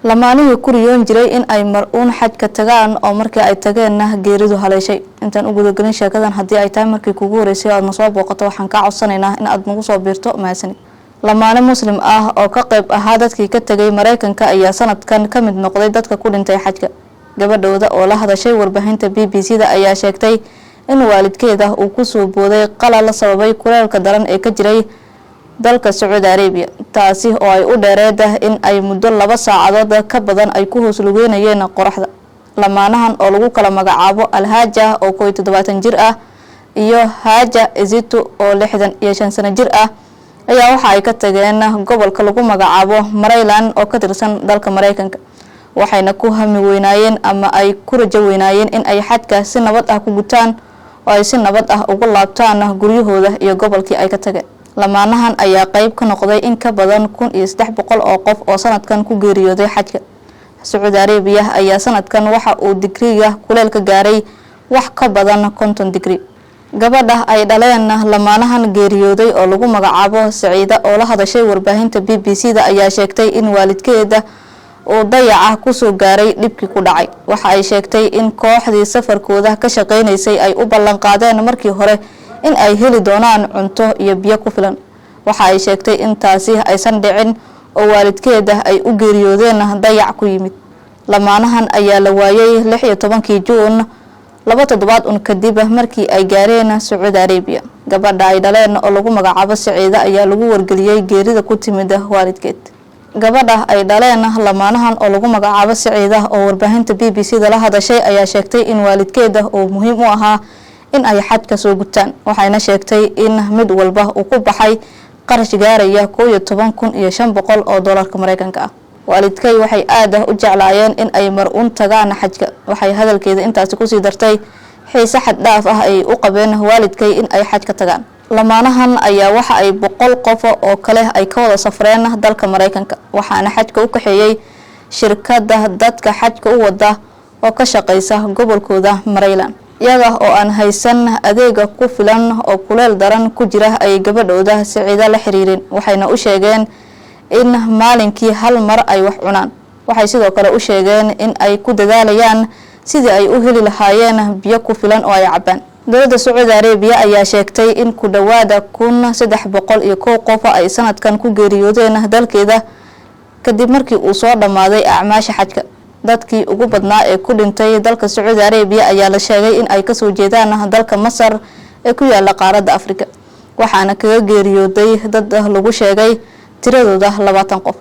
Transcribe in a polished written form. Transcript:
lamaanihii ku riyoon jiray in ay mar-uun xajka tagaan oo markii ay tageenna geeridu haleeshay. intaan u gudagelin sheekadan haddii ay tahay markii kugu horeysay aad nasoo booqato waxaan kaa codsanaynaa in aad nagu soo biirto mahadsanid. lamaane muslim ah oo ka qayb ahaa dadkii ka tagay Mareykanka ayaa sanadkan ka mid noqday dadka ku dhintay xajka. gabadhooda oo la hadashay warbaahinta BBC-da ayaa sheegtay in waalidkeeda uu ku soo booday qalal sababay kuleelka daran ee ka jiray dalka Saudi Arabia, taasi oo ay u dheereedah in ay muddo 2 saacadood ka badan ay ku hoos lugeynayeen qoraxda. lamaanahan oo lagu kala magacaabo Alhaja oo 17 jir ah iyo Haja Ezitu oo 65 sano jir ah ayaa waxa ay ka tageen gobolka lagu magacaabo Maryland oo ka tirsan dalka Mareykanka, waxayna ku hami weynaayeen ama ay ku rajo weynaayeen in ay xajka si nabad ah ku gutaan oo ay si nabad ah ugu laabtaan guryahooda iyo gobolkii ay ka tageen. lamaanahan ayaa qayb ka noqday in ka badan 1300 oo qof oo sanadkan ku geeriyooday xajka. Saudi Arabia ayaa sanadkan waxa uu digriga kuleelka gaaray wax ka badan 50 digri. gabadha ay dhaleen lamaanahan geeriyooday oo lagu magacaabo Saciida oo la hadashay warbaahinta BBC-da ayaa sheegtay in waalidkeeda oo dayaca ku soo gaaray dhibkii ku dhacay. waxa ay sheegtay in kooxdii safarkooda ka shaqeynaysay ay u ballan qaadeen markii hore in ay heli doonaan cunto iyo biyo ku filan. waxa ay sheegtay in taasi aysan dhicin oo waalidkeeda ay u geeriyoodeen dayac ku yimid. lamaanahan ayaa la waayay 16 Juun 2 toddobaad kadib markii ay gaareen Saudi Arabia. gabadha ay dhaleen oo lagu magacaabo Saciida ayaa lagu wargeliyay geerida ku timid waalidkeed. gabadha ay dhaleen lamaanahan oo lagu magacaabo Saciida oo warbaahinta BBC-da la hadashay ayaa sheegtay in waalidkeeda uu muhiim u ahaa in ay xajka soo gutaan, waxayna sheegtay in mid walba uu ku baxay qarash gaaraya 11,500 oo doolarka Mareykanka ah. waalidkay waxay aad u jeclaayeen in ay mar-uun tagaan xajka. waxay hadalkeeda intaas ku sii dartay xiise xad dhaaf ah ay u qabeen waalidkay in ay xajka tagaan. lamaanahan ayaa waxa ay 100 qof oo kale ay ka wada safreen dalka Mareykanka, waxaana xajka u kaxeeyay shirkadda dadka xajka u wada oo ka shaqeysa gobolkooda Maryland. iyaga oo aan haysan adeega ku filan oo kuleel daran ku jira ay gabadhooda Saciida la xiriireen, waxayna u sheegeen in maalinkii hal mar ay wax cunaan. waxay sidoo kale u sheegeen in ay ku dadaalayaan sidii ay u heli lahaayeen biyo ku filan oo ay cabaan. dowladda Saudi Arabia ayaa sheegtay in ku dhawaada 1301 qof ay sanadkan ku geeriyoodeen dalkeeda kadib markii uu soo dhamaaday acmaasha xajka. dadkii ugu badnaa ee ku dhintay dalka Saudi Arabia ayaa la sheegay in ay ka soo jeedaan dalka Masar ee ku yaala qaaradda Afrika, waxaana kaga geeriyooday dad lagu sheegay tiradooda 20 qof.